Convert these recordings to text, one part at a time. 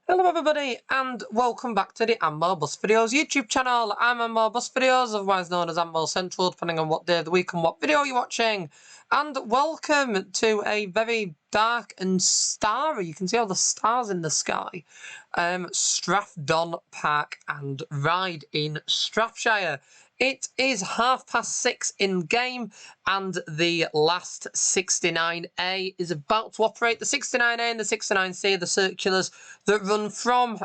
Hello everybody and welcome back to the Ammo Bus Videos YouTube channel. I'm Ammo Bus Videos, otherwise known as Ammo Central, depending on what day of the week and what video you're watching. And welcome to a very dark and starry, you can see all the stars in the sky, Strathshire Park and Ride in Strathshire. It is 6:30 in game and the last 69A is about to operate. The 69A and the 69C are the circulars that run from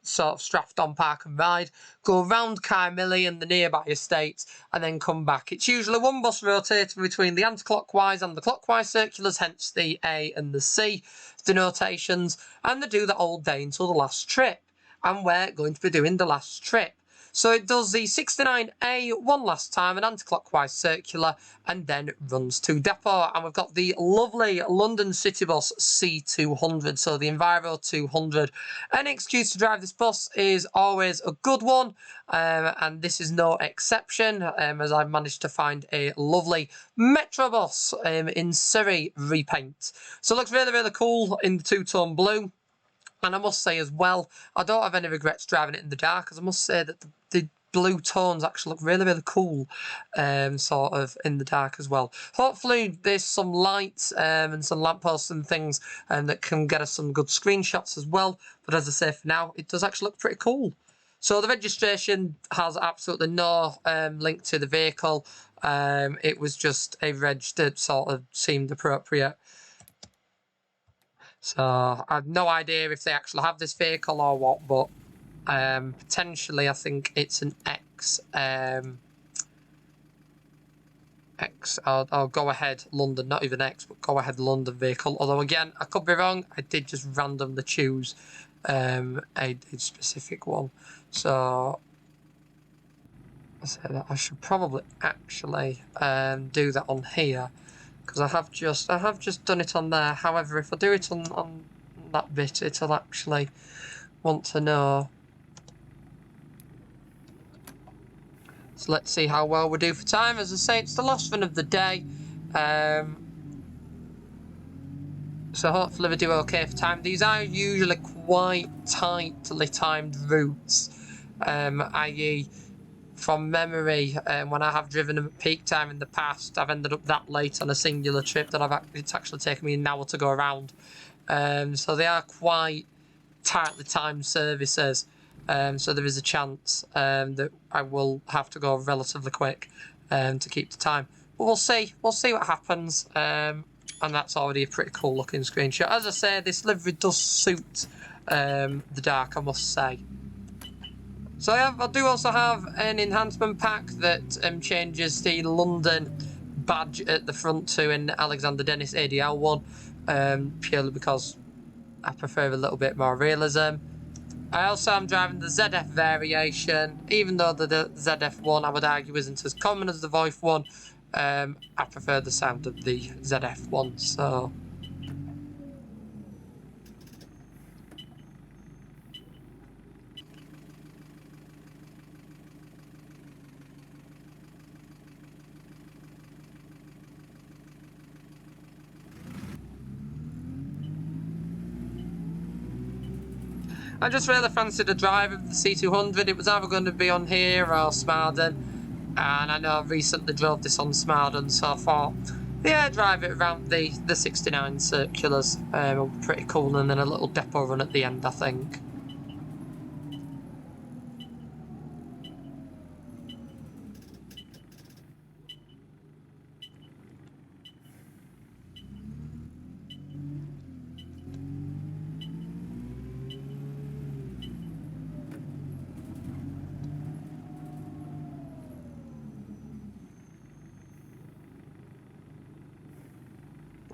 sort of Strathshire Park and Ride, go round Carmilly and the nearby estates and then come back. It's usually one bus rotating between the anti-clockwise and the clockwise circulars, hence the A and the C denotations, and they do that all day until the last trip. And we're going to be doing the last trip. So it does the 69A one last time, an anti-clockwise circular, and then runs to depot. And we've got the lovely London City Bus C200, so the Enviro 200. Any excuse to drive this bus is always a good one, and this is no exception, as I've managed to find a lovely Metrobus in Surrey repaint. So it looks really, really cool in the two-tone blue. And I must say as well, I don't have any regrets driving it in the dark, because I must say that the blue tones actually look really, really cool, sort of in the dark as well. Hopefully there's some lights and some lampposts and things that can get us some good screenshots as well. But as I say, for now, it does actually look pretty cool. So the registration has absolutely no link to the vehicle. It was just a reg that sort of seemed appropriate. So I have no idea if they actually have this vehicle or what, but potentially I think it's an X. I'll go ahead London, not even X, but go ahead London vehicle. Although again, I could be wrong. I did just randomly choose a specific one. So I say that I should probably actually do that on here. Because I have just done it on there. However, if I do it on that bit, it'll actually want to know. So let's see how well we do for time. As I say, it's the last one of the day. So hopefully we do okay for time. These are usually quite tightly timed routes, i.e. from memory, when I have driven them at peak time in the past, I've ended up that late on a singular trip that it's actually taken me an hour to go around. So they are quite tightly timed services. So there is a chance that I will have to go relatively quick to keep the time. But we'll see. We'll see what happens. And that's already a pretty cool looking screenshot. As I say, this livery does suit the dark, I must say. So I do also have an enhancement pack that changes the London badge at the front to an Alexander Dennis ADL one, purely because I prefer a little bit more realism. I also am driving the ZF variation, even though the ZF one I would argue isn't as common as the Voith one. I prefer the sound of the ZF one, so... I just really fancied a drive of the C200. It was either going to be on here or Smarden, and I know I recently drove this on Smarden, so I thought, yeah, drive it around the 69 circulars. Pretty cool, and then a little depot run at the end, I think.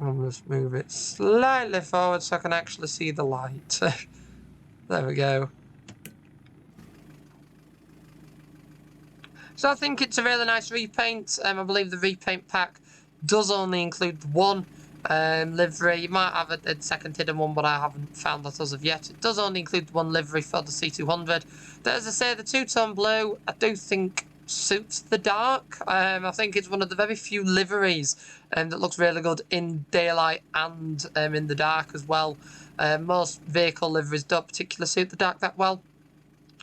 I'll just move it slightly forward so I can actually see the light. There we go. So I think it's a really nice repaint. I believe the repaint pack does only include one livery. You might have a second hidden one, but I haven't found that as of yet. It does only include one livery for the C200. But as I say, the two-tone blue, I do think suits the dark. I think it's one of the very few liveries that looks really good in daylight and in the dark as well. Most vehicle liveries don't particularly suit the dark that well.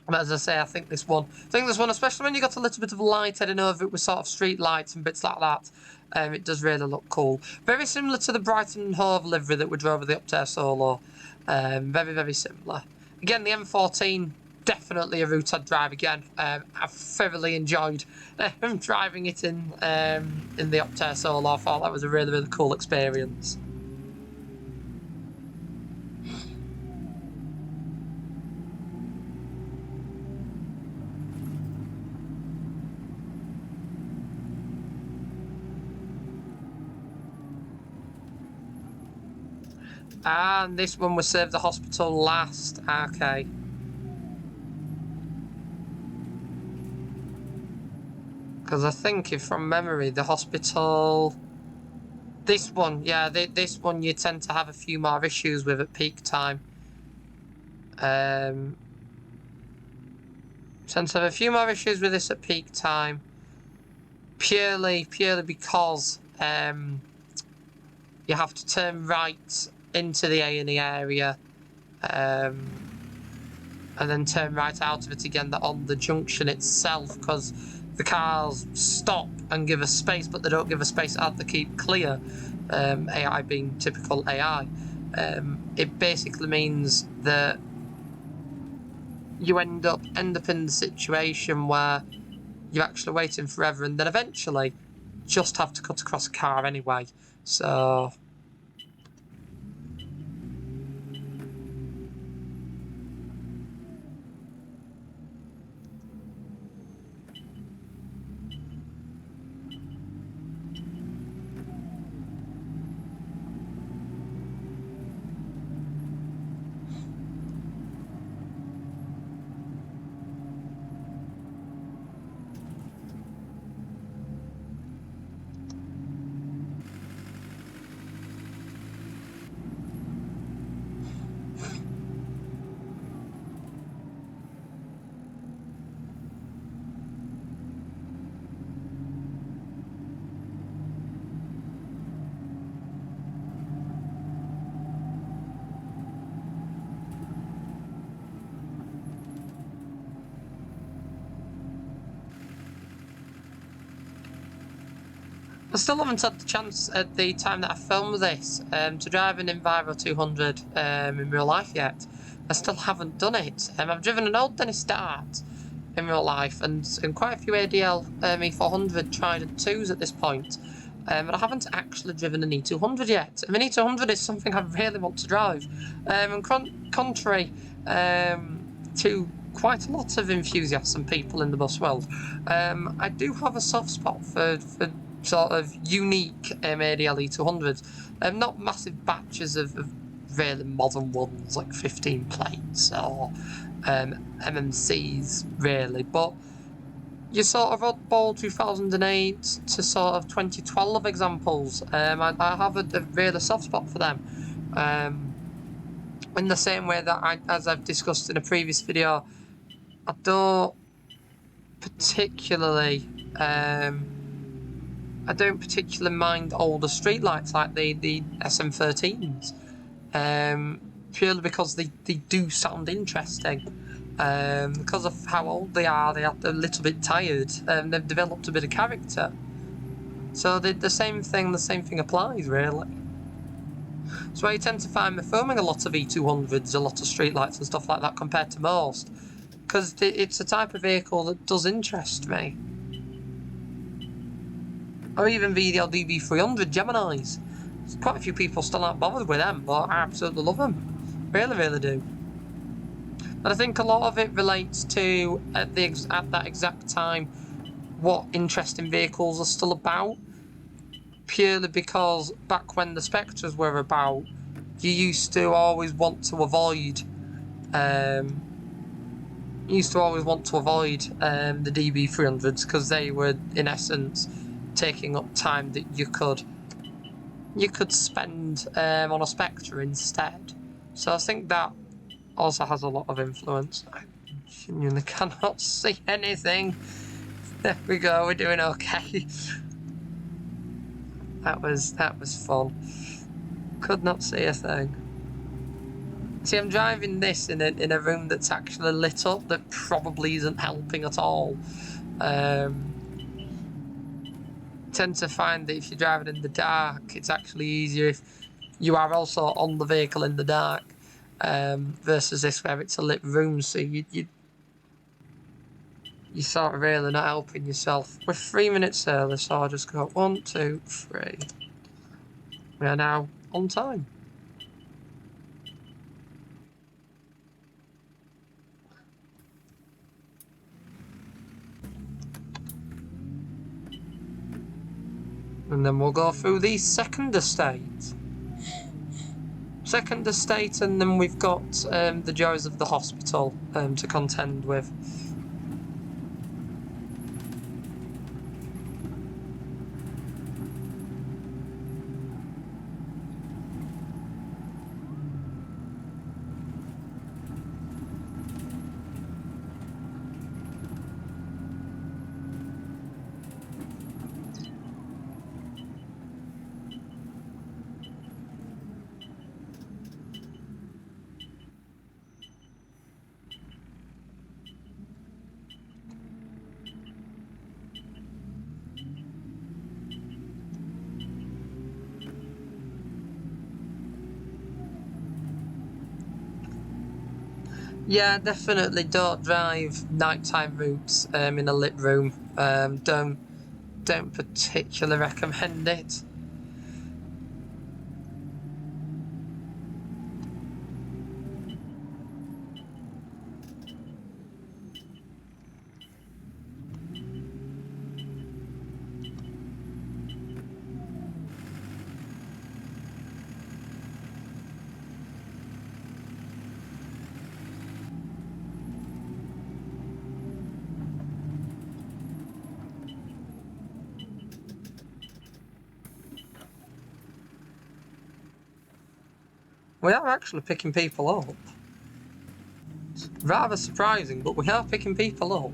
But as I say, I think this one, especially when you got a little bit of light heading over it with sort of street lights and bits like that, it does really look cool. Very similar to the Brighton and Hove livery that we drove with the Optare Solo. Very, very similar. Again, the M14, definitely a route I'd drive again. I've thoroughly enjoyed driving it in the Optare Solo. I thought that was a really, really cool experience. And this one was served the hospital last. Okay. Because I think, if from memory, the hospital... This one, yeah, this one you tend to have a few more issues with at peak time. Tend to have a few more issues with this at peak time. Purely because you have to turn right into the A&E area, and then turn right out of it again on the junction itself, because the cars stop and give us space, but they don't give us space at the keep clear. AI being typical AI. It basically means that you end up in the situation where you're actually waiting forever, and then eventually just have to cut across a car anyway. So I still haven't had the chance at the time that I filmed this to drive an Enviro 200 in real life yet. I still haven't done it. I've driven an old Dennis Dart in real life and quite a few ADL E400 Trident 2s at this point. But I haven't actually driven an E200 yet. I mean, E200 is something I really want to drive. And contrary to quite a lot of enthusiasts and people in the bus world, I do have a soft spot for sort of unique ADL E200s. Not massive batches of really modern ones like 15 plates or MMCs really, but your sort of oddball 2008 to sort of 2012 examples. I have a really soft spot for them. In the same way that as I've discussed in a previous video, I don't particularly mind older streetlights like the SM13s, purely because they do sound interesting. Because of how old they are a little bit tired, they've developed a bit of character. So the same thing applies, really. So I tend to find me filming a lot of E200s, a lot of streetlights and stuff like that compared to most, because it's a type of vehicle that does interest me. Or even the old DB300 Geminis. Quite a few people still aren't bothered with them, but I absolutely love them. Really, really do. And I think a lot of it relates to, at that exact time, what interesting vehicles are still about. Purely because back when the Spectres were about, you used to always want to avoid the DB300s, because they were, in essence, taking up time that you could spend on a Spectre instead. So I think that also has a lot of influence. I genuinely cannot see anything. There we go, we're doing okay. That was fun. Could not see a thing. See, I'm driving this in a room that's actually lit up. That probably isn't helping at all. Tend to find that if you're driving in the dark, it's actually easier if you are also on the vehicle in the dark, versus this where it's a lit room, so you're sort of really not helping yourself. We're 3 minutes early, so I'll just go 1, 2, 3. We are now on time. And then we'll go through the second estate. Second estate, and then we've got the joys of the hospital to contend with. Yeah, definitely don't drive nighttime routes in a lit room. Don't particularly recommend it. We are actually picking people up. It's rather surprising, but we are picking people up.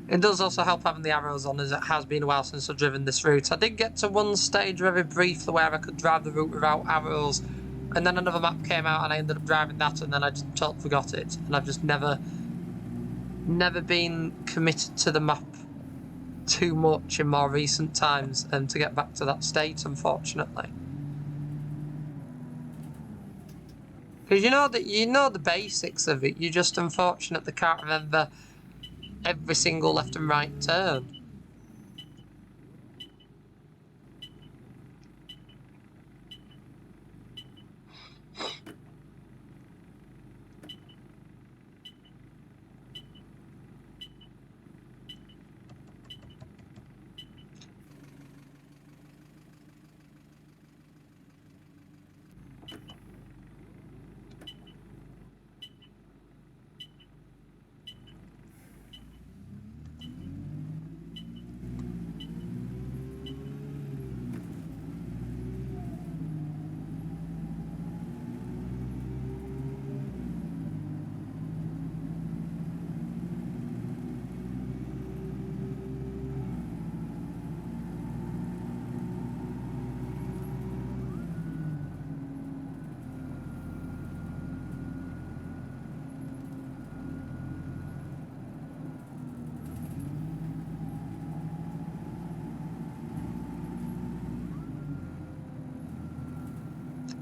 It does also help having the arrows on, as it has been a while since I've driven this route. I did get to one stage very briefly where I could drive the route without arrows, and then another map came out and I ended up driving that, and then I just totally forgot it. And I've just never been committed to the map too much in more recent times to get back to that state, unfortunately. Because you know the basics of it, you're just unfortunate they can't remember every single left and right turn.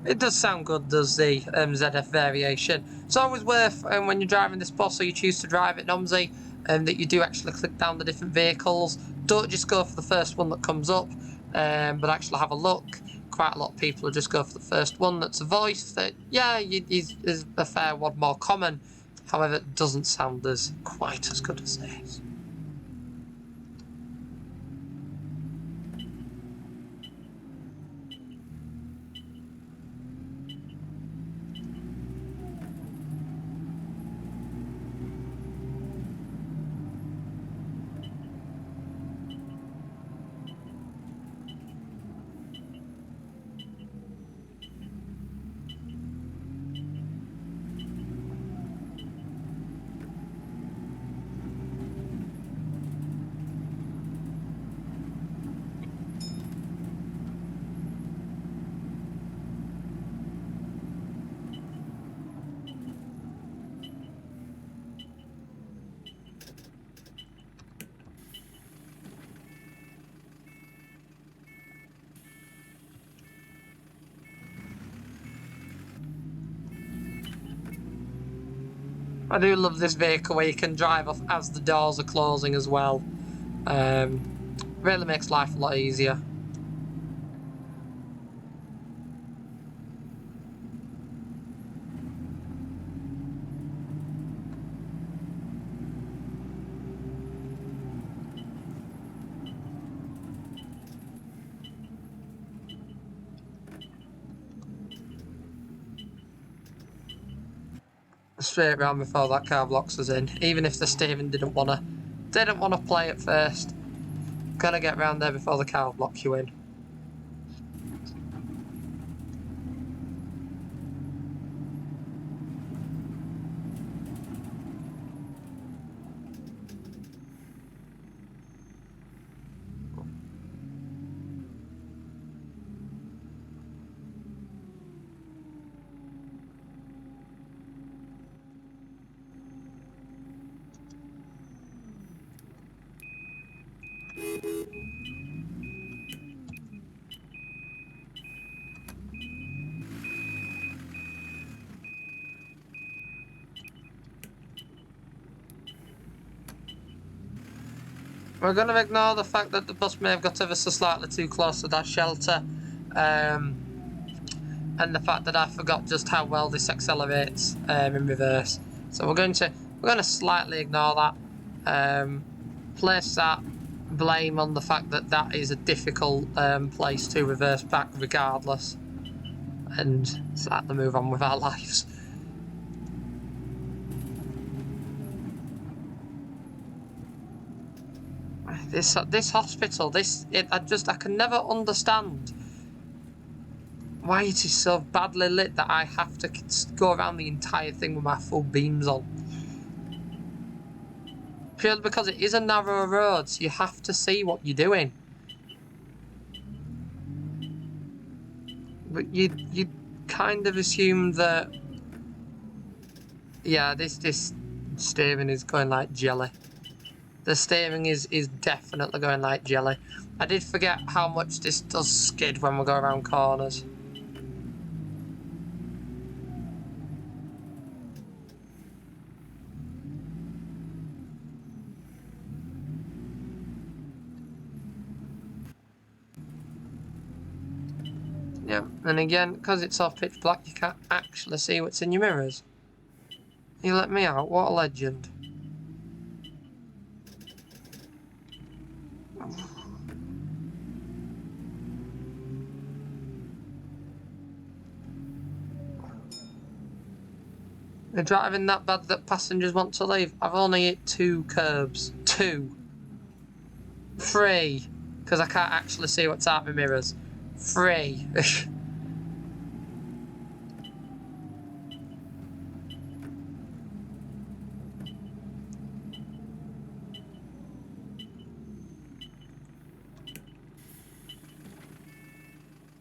It does sound good, does the ZF variation. It's always worth, when you're driving this bus or you choose to drive it in OMSI, that you do actually click down the different vehicles. Don't just go for the first one that comes up, but actually have a look. Quite a lot of people will just go for the first one that's a voice that, yeah, is a fair one more common. However, it doesn't sound quite as good as this. I do love this vehicle where you can drive off as the doors are closing as well. Really makes life a lot easier. Straight round before that car blocks us in, even if the steering didn't wanna play at first. Gotta get round there before the car blocks you in. We're going to ignore the fact that the bus may have got ever so slightly too close to that shelter, and the fact that I forgot just how well this accelerates in reverse. So we're going to slightly ignore that. Place that blame on the fact that that is a difficult place to reverse back regardless, and slightly move on with our lives. This hospital, I can never understand why it is so badly lit that I have to go around the entire thing with my full beams on. Purely because it is a narrow road, so you have to see what you're doing. But you kind of assume that, yeah, this steering is going like jelly. The steering is definitely going like jelly. I did forget how much this does skid when we go around corners. Yeah, and again, because it's all pitch black, you can't actually see what's in your mirrors. You let me out, what a legend. They're driving that bad that passengers want to leave. I've only hit 2 curbs. 2. 3. Because I can't actually see what's out my mirrors. 3.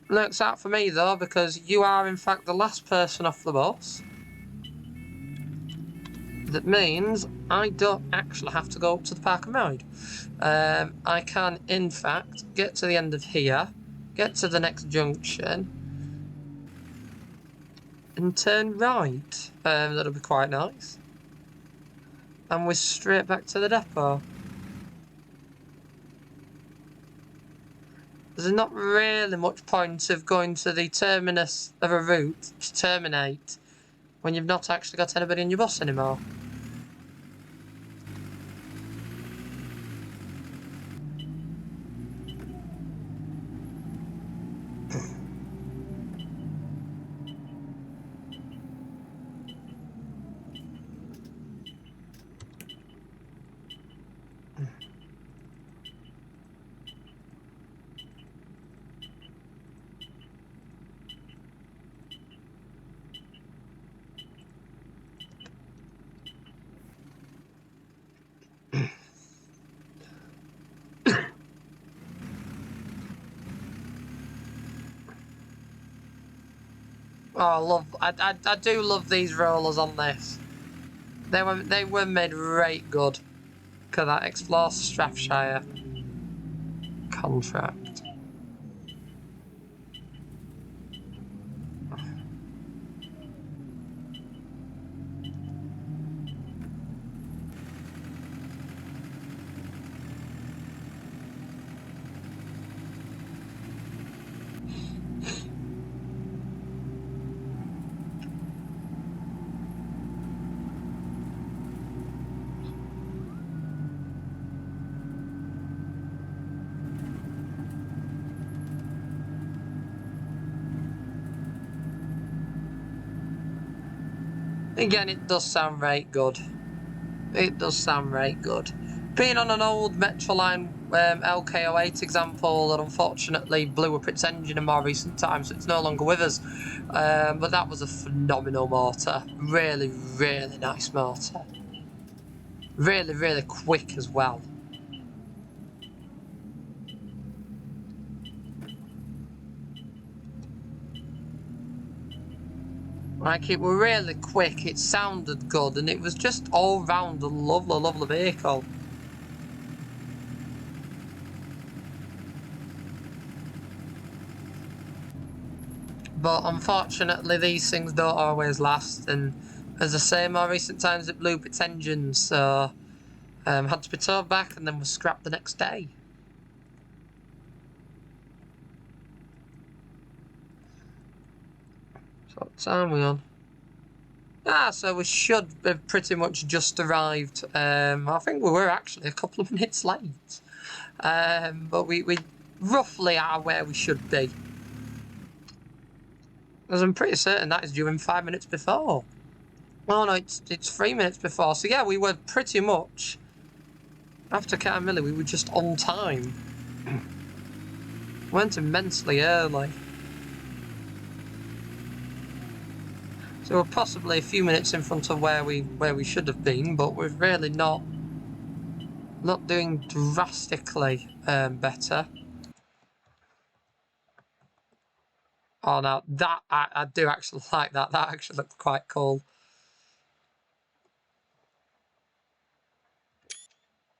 Looks out for me though, because you are in fact the last person off the bus. That means I don't actually have to go up to the park and ride. I can in fact get to the end of here, get to the next junction, and turn right. That'll be quite nice. And we're straight back to the depot. There's not really much point of going to the terminus of a route to terminate when you've not actually got anybody in your bus anymore. Oh, I do love these rollers on this. They were made right good. Look at that, explore Strathshire contract. Again, it does sound right good. It does sound right good. Being on an old Metroline LK08 example that unfortunately blew up its engine in more recent times, so it's no longer with us. But that was a phenomenal motor. Really, really nice motor. Really, really quick as well. Like, it were really quick, it sounded good, and it was just all round a lovely, lovely vehicle. But unfortunately, these things don't always last, and as I say, more recent times it blew up its engine, so had to be towed back and then was scrapped the next day. So what time are we on? So we should have pretty much just arrived. I think we were actually a couple of minutes late. But we roughly are where we should be. Because I'm pretty certain that is due in 5 minutes before. Oh no, it's 3 minutes before. So yeah, we were pretty much, after Caramilli, we were just on time. Went immensely early. So we're possibly a few minutes in front of where we should have been, but we're really not doing drastically better. Oh no, that I do actually like that. That actually looks quite cool.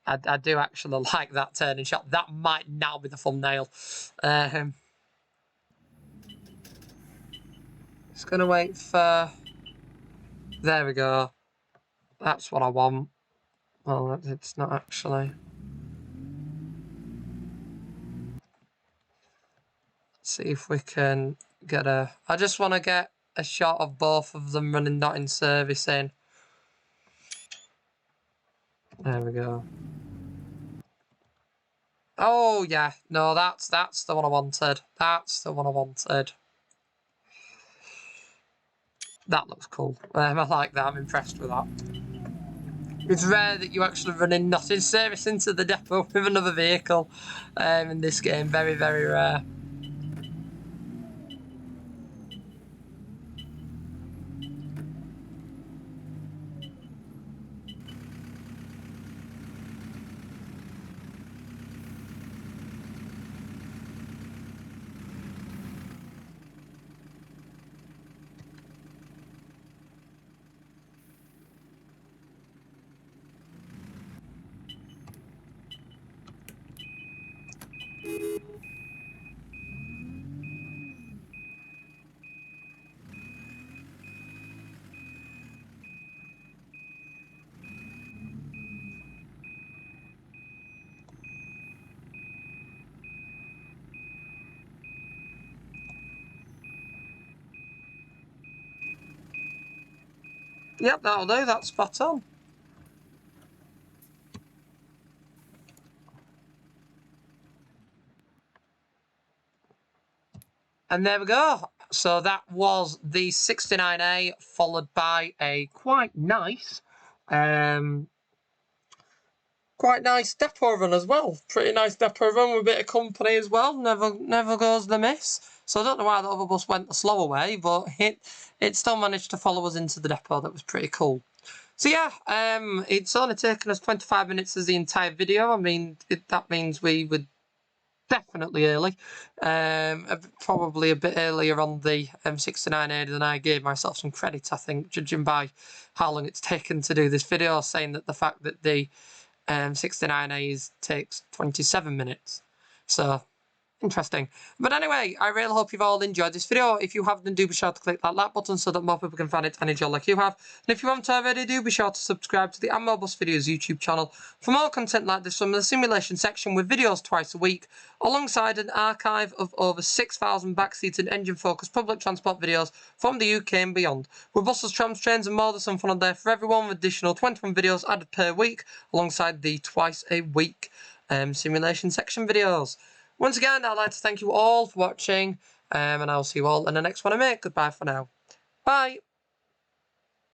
I do actually like that turning shot. That might now be the thumbnail. Just gonna wait for. There we go. That's what I want. Well, it's not actually. Let's see if we can get a. I just want to get a shot of both of them running, not in servicing. There we go. Oh yeah, no, that's the one I wanted. That's the one I wanted. That looks cool. I like that. I'm impressed with that. It's rare that you actually run in not in service into the depot with another vehicle in this game. Very, very rare. Yep, that'll do. That's spot on. And there we go. So that was the 69A, followed by a quite nice depot run as well. Pretty nice depot run with a bit of company as well. Never goes the miss. So I don't know why the other bus went the slower way, but it still managed to follow us into the depot. That was pretty cool. So yeah, it's only taken us 25 minutes as the entire video. I mean, that means we would definitely early. Probably a bit earlier on the 69A than I gave myself some credit, I think, judging by how long it's taken to do this video, saying that the fact that the 69A takes 27 minutes. So, interesting. But anyway, I really hope you've all enjoyed this video. If you have, then do be sure to click that like button so that more people can find it and enjoy like you have. And if you haven't already, do be sure to subscribe to the Metrobus Videos YouTube channel for more content like this from the simulation section with videos twice a week, alongside an archive of over 6,000 backseated engine-focused public transport videos from the UK and beyond. With buses, trams, trains and more, there's something on there for everyone with additional 21 videos added per week, alongside the twice a week simulation section videos. Once again, I'd like to thank you all for watching, and I'll see you all in the next one I make. Goodbye for now. Bye!